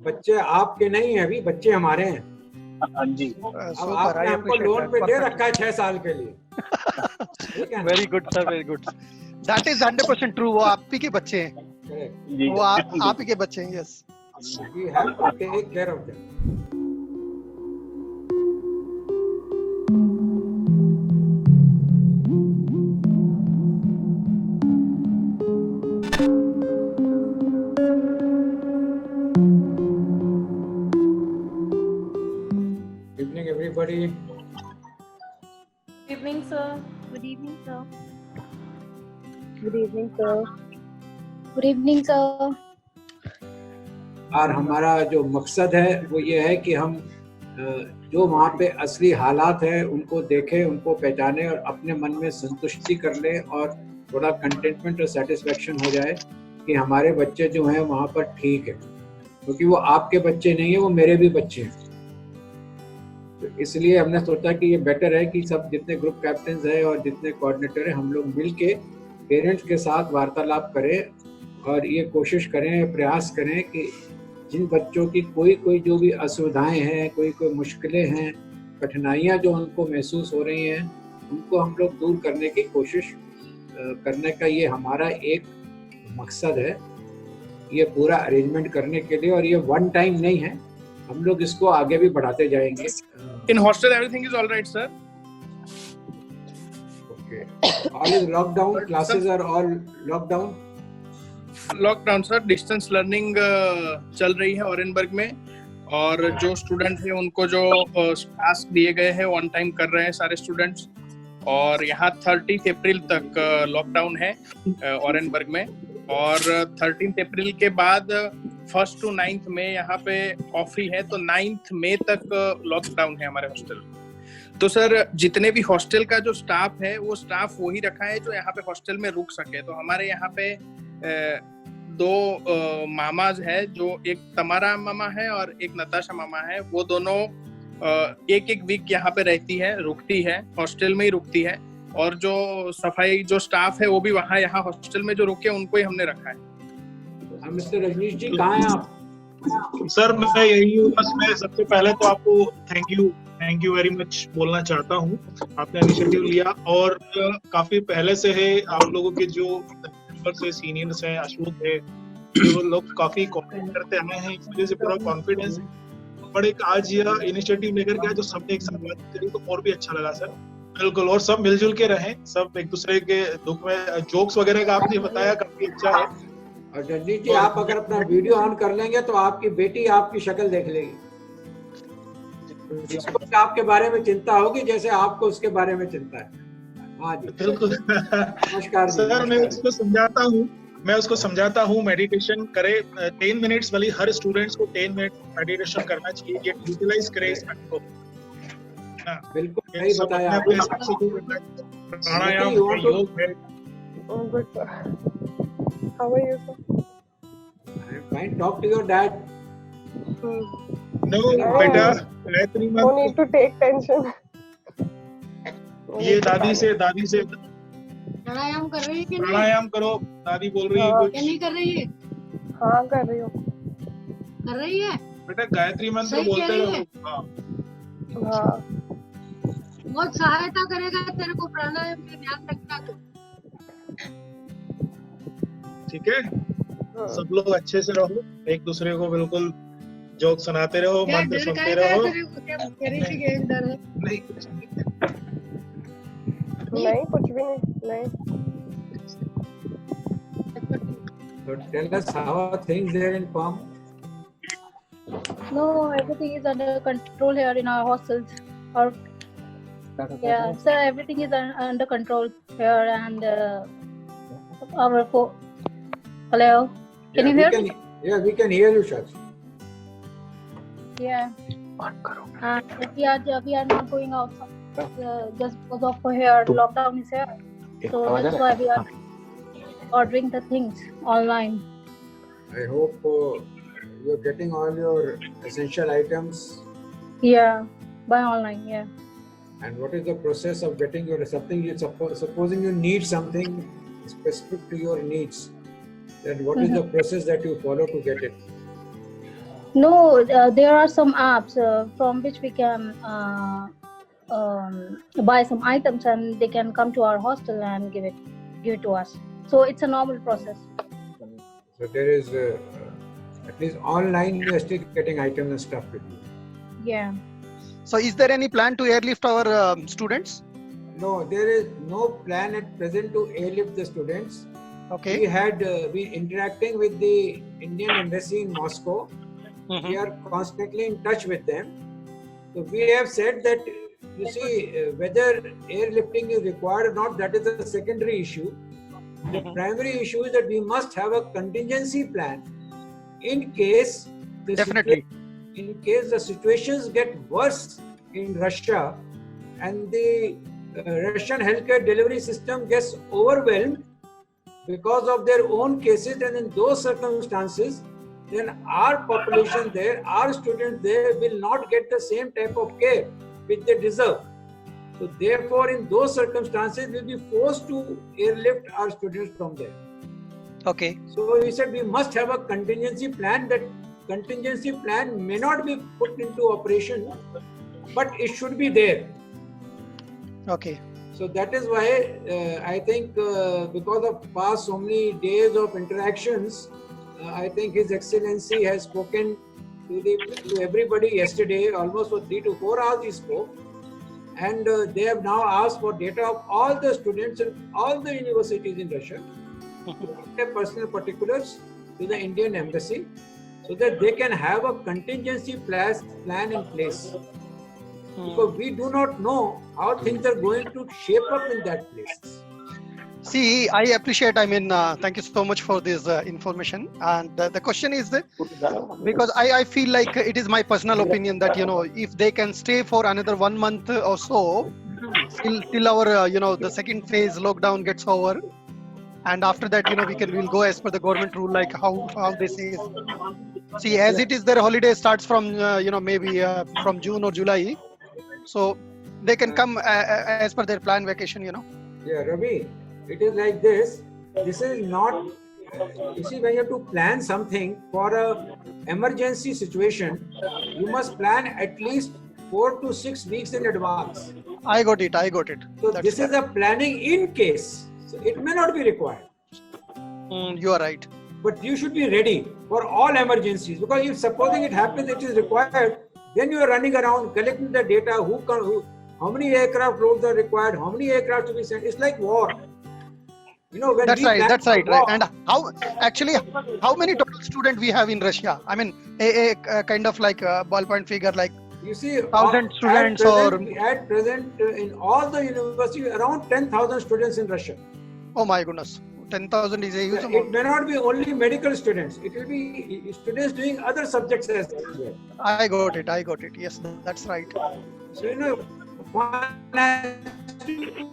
बच्चे आपके नहीं है, अभी बच्चे हमारे हैं। हाँ जी। अब आपने हमको लोन पे दे रखा है 6 साल के लिए। Very good sir, very good. That is 100% true. वो आप ही के बच्चे हैं। Correct. वो आप ही के बच्चे हैं। Yes, We have to take care of them. Evening, everybody. Good evening, sir. Good evening, sir. Good evening, sir. Good evening, sir. और हमारा जो मकसद है वो ये है कि हम जो वहाँ पे असली हालात हैं उनको देखें, उनको पहचानें और अपने मन में संतुष्टि कर लें और थोड़ा कंटेंटमेंट और सेटिस्फेक्शन हो जाए कि हमारे बच्चे जो हैं वहाँ पर ठीक है, क्योंकि वो आपके बच्चे नहीं है, वो मेरे भी बच्चे हैं। तो इसलिए हमने सोचा कि ये बेटर है कि सब जितने ग्रुप कैप्टन्स हैं और जितने कोऑर्डिनेटर हैं हम लोग मिल के पेरेंट्स के साथ वार्तालाप करें और ये कोशिश करें, प्रयास करें कि जिन बच्चों की कोई जो भी असुविधाएं हैं, कोई मुश्किलें हैं, कठिनाइयां जो उनको महसूस हो रही हैं, उनको हम लोग दूर करने की कोशिश करने का ये हमारा एक मकसद है, ये पूरा अरेंजमेंट करने के लिए। और ये वन टाइम नहीं है, हम लोग इसको आगे भी बढ़ाते जाएंगे। In hostel everything is all right, sir. Okay. All is lockdown, classes are all lockdown. Lockdown sir, distance learning चल रही है ऑरेनबर्ग में, और जो स्टूडेंट है उनको जो टास्क दिए गए हैं ऑन टाइम कर रहे हैं सारे स्टूडेंट्स। और यहाँ 30 अप्रैल तक लॉकडाउन है ऑरेनबर्ग में, और 13 अप्रैल के बाद 1 to 9 में यहाँ पे ऑफ ही है, तो 9 मई तक लॉकडाउन है हमारे हॉस्टल में। तो सर जितने भी हॉस्टल का जो स्टाफ है वो स्टाफ वही रखा है जो यहाँ पे हॉस्टल में रुक सके। तो हमारे यहाँ पे 2 मामाज है, जो एक तमारा मामा है और एक नताशा मामा है। वो दोनों एक वीक यहाँ पे रहती है, रुकती है, हॉस्टल में ही रुकती है। और जो सफाई जो स्टाफ है वो भी वहाँ यहाँ हॉस्टल में जो रुके उनको ही हमने रखा है। मिस्टर रजनीश जी कहाँ हैं आप? सर मैं यही हूँ। बस मैं सबसे पहले तो आपको थैंक यू वेरी मच बोलना चाहता हूँ। आपने इनिशिएटिव लिया और काफी पहले से है आप लोगों के जो से सीनियर्स हैं, अशोक है, वो लोग काफी कोऑपरेट करते आए हैं, इस वजह से पूरा कॉन्फिडेंस है। बट एक आज यह इनिशिएटिव लेकर के जो सबने एक साथ बात करी तो और भी अच्छा लगा सर। बिल्कुल, और सब मिलजुल के रहें, सब एक दूसरे के दुख में जोक्स वगैरह का आपने बताया, काफी अच्छा है। और रजनीश जी आप अगर अपना वीडियो ऑन कर लेंगे तो आपकी बेटी आपकी शक्ल देख लेगी, उसको आपके बारे में चिंता होगी जैसे आपको उसके बारे में चिंता है। हाँ जी बिल्कुल। नमस्कार सर मैं उसको समझाता हूँ मेडिटेशन करे 10 मिनट्स वाली, हर स्टूडेंट्स को 10 मिनट मेडिटेशन करना चाहिए, ये यूटिलाइज करे इस टाइम को। बिल्कुल सही बताया प्राणायाम योग है। How are you, sir? Fine, talk to your dad. No बेटा, गायत्री मत। No need to take tension. ये दादी से प्राणायाम कर रही है कि नहीं? प्राणायाम करो, दादी बोल रही है कुछ। नहीं कर रही है? हाँ कर रही हूँ। कर रही है? बेटा गायत्री मंत्र बोलते रहो। हाँ बहुत सहायता करेगा तेरे को प्राणायाम में, ध्यान रखना तो। ठीक है, सब लोग अच्छे से रहो, एक दूसरे को बिल्कुल जोक सुनाते रहो, मंत्र सुनते रहो। नहीं कुछ भी नहीं। So tell us how are things there in Palm? No, everything is under control here in our hostels. Yeah, so everything is under control here, and our hello, can you hear me? Yeah, we can hear you, Shaksh. Yeah. We are not going out just because of here lockdown is here, so that's why we are ordering the things online. I hope you're getting all your essential items. Yeah, by online. Yeah. And what is the process of getting your something? Supposing you need something specific to your needs, then what is the process that you follow to get it? No, there are some apps from which we can buy some items, and they can come to our hostel and give it to us. So it's a normal process. So there is at least online you are still getting items and stuff with you. Yeah. So is there any plan to airlift our students? No, there is no plan at present to airlift the students. Okay. We had been interacting with the Indian Embassy in Moscow. Mhm. We are constantly in touch with them. So we have said that, you see, whether airlifting is required or not, that is a secondary issue. The primary issue is that we must have a contingency plan in case Definitely. in case the situations get worse in Russia and the Russian healthcare delivery system gets overwhelmed because of their own cases, and in those circumstances, then our population there, our students there will not get the same type of care which they deserve. So therefore, in those circumstances, we'll be forced to airlift our students from there. Okay. So we said we must have a contingency plan. That contingency plan may not be put into operation, but it should be there. Okay. So that is why I think because of past so many days of interactions, I think His Excellency has spoken to everybody yesterday. Almost for 3 to 4 hours he spoke, and they have now asked for data of all the students in all the universities in Russia, their personal particulars to the Indian Embassy, so that they can have a contingency plan in place. Because we do not know how things are going to shape up in that place. See, I appreciate, thank you so much for this information. And the question is that, because I feel like it is my personal opinion that, if they can stay for another 1 month or so, till our, the second phase lockdown gets over. And after that, we'll go as per the government rule, like how they say. See, as it is, their holiday starts from, maybe from June or July. So they can come as per their planned vacation, Yeah, Ravi, it is like this. This is not, you see, when you have to plan something for a emergency situation, you must plan at least 4 to 6 weeks in advance. I got it. So this is a planning in case. So it may not be required. You are right. But you should be ready for all emergencies, because if supposing it happens, it is required, then you are running around collecting the data, how many aircraft loads are required, how many aircraft to be sent. It's like war. When That's right. War, And how many total students we have in Russia? I mean, a kind of like a ballpoint figure, like you see, 1,000 students at present in all the universities, around 10,000 students in Russia. Oh my goodness, 10,000 is a huge It amount. may not be only medical students. It will be students doing other subjects as well. I got it. Yes, that's right. So, one has to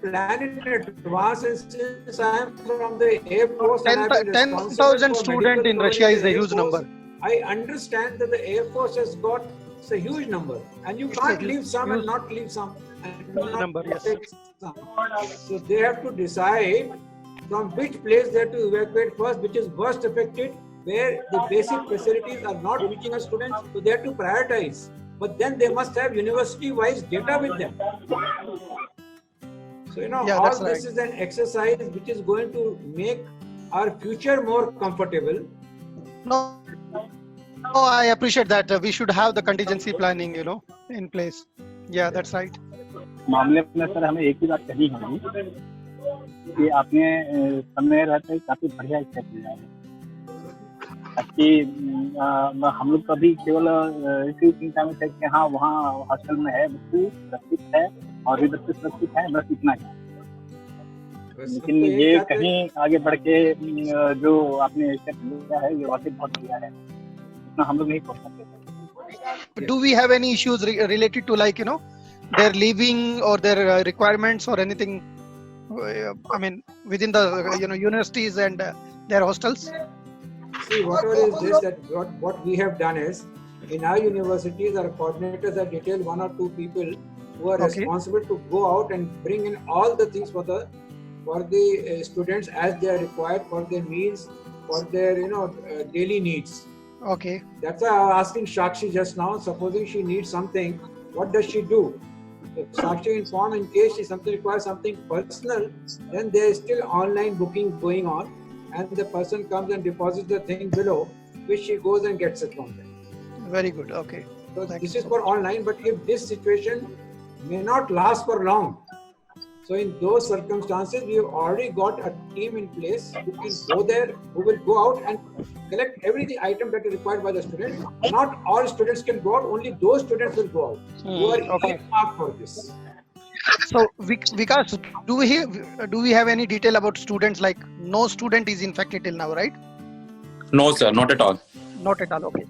plan in advance, and since I am from the Air Force, 10,000 students in Russia is a huge number. I understand that the Air Force has got a huge number, and you can't leave some and not leave some. Number, yes. So they have to decide from which place they have to evacuate first, which is worst affected, where the basic facilities are not reaching our students, so they have to prioritize. But then they must have university-wise data with them. So, all this is an exercise which is going to make our future more comfortable. No, I appreciate that. We should have the contingency planning, in place. Yeah, that's right. मामले में sir हमें एक ही बात कही होगी कि आपने समय रहते काफी बढ़िया स्टेप लिया है, ताकि हम लोग कभी केवल इसी चिंता में थे कि हाँ वहाँ हॉस्टल में है बच्ची सुरक्षित है और भी बच्चे सुरक्षित है, बस इतना ही। लेकिन ये कहीं आगे बढ़ के जो आपने स्टेप लिया है ये वाकई बहुत बढ़िया है, इतना हम लोग नहीं सोच सकते। Do we have any issues related to their leaving or their requirements or anything? I mean, within the universities and their hostels. See, whatever is this, that what we have done is, in our universities, our coordinators have detailed 1 or 2 people who are responsible to go out and bring in all the things for the students as they are required for their meals, for their daily needs. Okay. That's why I was asking Shakshi just now. Supposing she needs something, what does she do? If Shakshi inform in case she something requires something personal, then there is still online booking going on, and the person comes and deposits the thing below, which she goes and gets it from there. Very good. Okay. So Thank this you is so for online, but if this situation may not last for long, so in those circumstances, we have already got a team in place who can go there, who will go out and collect every item that is required by the student. Not all students can go out, only those students will go out who are Okay. earmarked for this. So Vikas, do we have any detail about students? Like no student is infected till now, right? No sir, not at all. Not at all. Okay.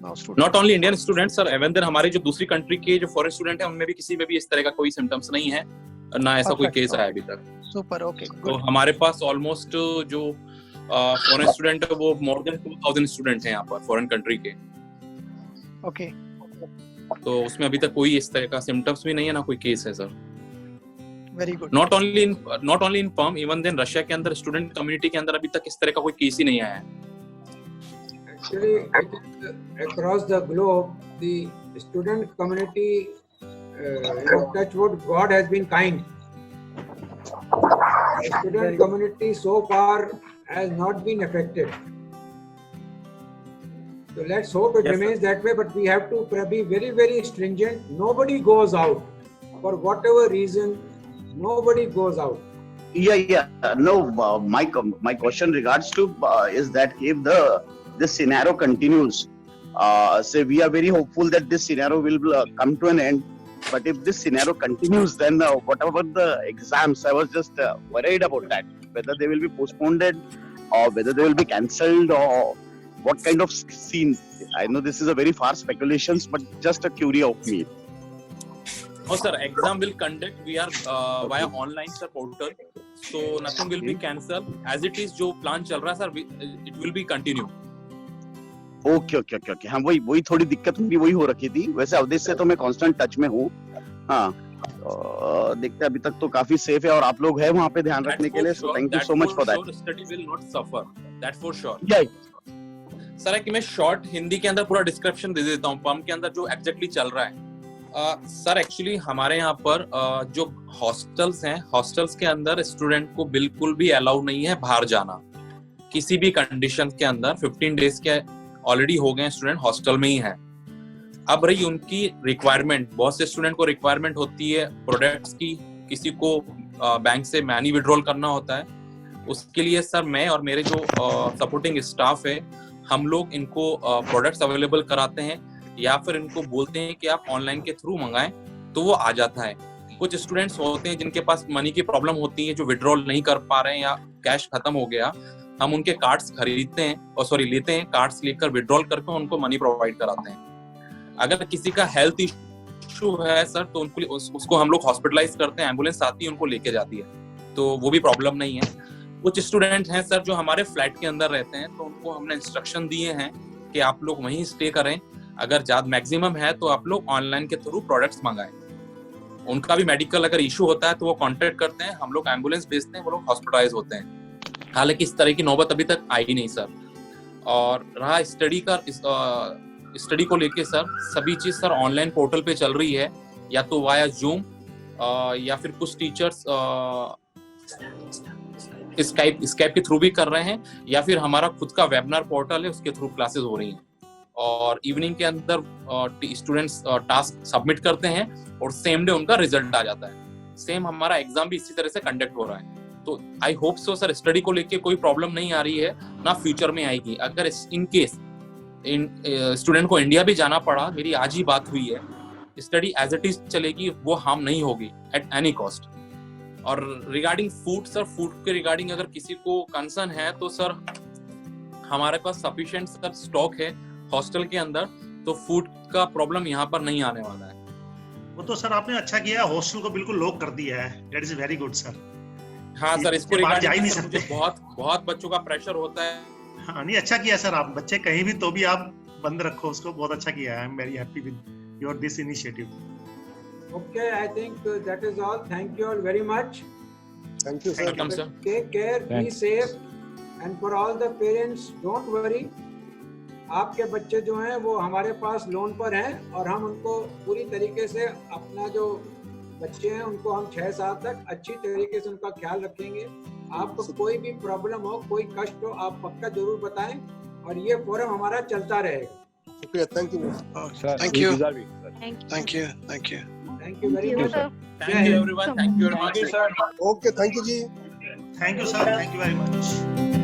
No student. Not only Indian students sir, even then हमारे जो दूसरी country के जो foreign student हैं उनमें भी किसी में भी इस तरह का कोई सिम्टम्स नहीं है, ना ऐसा कोई केस आया अभी तक. Super. Okay. तो Good. हमारे पास ऑलमोस्ट जो फॉरेन स्टूडेंट है वो मोर देन 2000 स्टूडेंट हैं यहाँ पर फॉरेन कंट्री के. Okay. तो उसमें अभी तक कोई इस तरह का सिम्टम्स भी नहीं है, ना कोई केस है sir. Very good. Not only in Perm, even then Russia के अंदर स्टूडेंट कम्युनिटी के अंदर अभी तक इस तरह का कोई केस ही नहीं आया है. Actually, it is, across the globe, the student community, touch wood, God has been kind. The student community so far has not been affected. So let's hope it Yes, remains that way, but we have to be very, very stringent. Nobody goes out. For whatever reason, nobody goes out. Yeah. No, my question regards to is that if this scenario continues, say we are very hopeful that this scenario will come to an end. But if this scenario continues, then whatever the exams, I was just worried about that, whether they will be postponed or whether they will be cancelled or what kind of scene. I know this is a very far speculations, but just a curiosity of me. Oh sir, exam will conduct. We are via online sir portal, so nothing will be cancelled. As it is, जो plan चल रहा है sir, it will be continue. Okay. हाँ वही थोड़ी दिक्कत मेरी वही हो रखी थी. वैसे अवधेश से तो मैं कांस्टेंट टच में हूँ. हाँ, देखते अभी तक तो काफी सेफ है और आप लोग हैं वहाँ पे ध्यान रखने के लिए. So thank you so much for that. Study will not suffer. That for sure. Yeah. Sir है कि मैं शॉर्ट हिंदी के अंदर पूरा डिस्क्रिप्शन दे देता हूँ पम्प के अंदर जो एग्जैक्टली चल रहा है. सर एक्चुअली हमारे यहाँ पर जो हॉस्टल्स हैं, हॉस्टल्स के अंदर स्टूडेंट को बिल्कुल भी अलाउ नहीं है बाहर जाना किसी भी कंडीशन के अंदर. 15 डेज के ऑलरेडी हो गए स्टूडेंट हॉस्टल में ही है. अब रही उनकी रिक्वायरमेंट, बहुत से स्टूडेंट को रिक्वायरमेंट होती है प्रोडक्ट्स की, किसी को बैंक से मनी विड्रॉल करना होता है. उसके लिए सर मैं और मेरे जो सपोर्टिंग स्टाफ है हम लोग इनको प्रोडक्ट्स अवेलेबल कराते हैं या फिर इनको बोलते हैं कि आप ऑनलाइन के थ्रू मंगाएं तो वो आ जाता है. कुछ स्टूडेंट्स होते हैं जिनके पास मनी की प्रॉब्लम होती है, जो विड्रॉल नहीं कर पा रहे हैं या कैश खत्म हो गया, हम उनके कार्ड्स खरीदते हैं और लेते हैं, कार्ड्स लेकर विड्रॉल करके उनको मनी प्रोवाइड कराते हैं. अगर किसी का हेल्थ इशू है सर तो उनको उसको हम लोग हॉस्पिटलाइज करते हैं, एम्बुलेंस आती है उनको लेके जाती है, तो वो भी प्रॉब्लम नहीं है. कुछ स्टूडेंट हैं सर जो हमारे फ्लैट के अंदर रहते हैं तो उनको हमने इंस्ट्रक्शन दिए हैं कि आप लोग वहीं स्टे करें, अगर ज्यादा मैक्सिमम है तो आप लोग ऑनलाइन के थ्रू प्रोडक्ट्स मंगाएं. उनका भी मेडिकल अगर इशू होता है तो वो कांटेक्ट करते हैं, हम लोग एम्बुलेंस भेजते हैं, वो लोग हॉस्पिटलाइज होते हैं. हालांकि इस तरह की नौबत अभी तक आई नहीं सर. और रहा स्टडी को लेके सर, सभी चीज सर ऑनलाइन पोर्टल पे चल रही है, या तो वाया जूम या फिर कुछ टीचर्स स्काइप के थ्रू भी कर रहे हैं, या फिर हमारा खुद का वेबिनार पोर्टल है उसके थ्रू क्लासेस हो रही हैं. और इवनिंग के अंदर स्टूडेंट्स टास्क सबमिट करते हैं और सेम डे उनका रिजल्ट आ जाता है. सेम हमारा एग्जाम भी इसी तरह से कंडक्ट हो रहा है. तो I hope so sir study को लेके कोई प्रॉब्लम नहीं आ रही है, ना फ्यूचर में आएगी. अगर इन केस स्टूडेंट को इंडिया भी जाना पड़ा, मेरी आज ही बात हुई है, स्टडी एज इट इज चलेगी, वो हार्म नहीं होगी एट एनी कॉस्ट. और रिगार्डिंग फूड सर, फूड के रिगार्डिंग अगर किसी को कंसर्न है तो सर हमारे पास सफिशिएंट सर स्टॉक है हॉस्टल के अंदर, तो फूड का प्रॉब्लम यहाँ पर नहीं आने वाला है. वो तो सर आपने अच्छा किया, हॉस्टल को बिल्कुल लॉक कर दिया है. That is very good sir. हाँ सर, इसको रिगार्डिंग नहीं सकते, बहुत बच्चों का प्रेशर होता है. हाँ नहीं, अच्छा किया सर. आप बच्चे कहीं भी तो भी आप बंद रखो उसको, बहुत अच्छा किया है. I am very happy with your this initiative. Okay, I think that is all. Thank you all very much. Thank you, sir. Welcome, sir. Take care, be safe, and for all the parents, don't worry. आपके बच्चे जो हैं वो हमारे पास loan पर हैं और हम उनको पूरी तरीके से अपना जो बच्चे हैं उनको हम 6 साल तक अच्छी तरीके से उनका ख्याल रखेंगे। आपको कोई भी प्रॉब्लम हो, कोई कष्ट हो, आप पक्का जरूर बताएं और ये फोरम हमारा चलता रहेगा। शुक्रिया, thank you thank you thank you thank you very much. Thank you everyone, thank you very much. Okay, thank you जी। Thank you sir, thank you very much.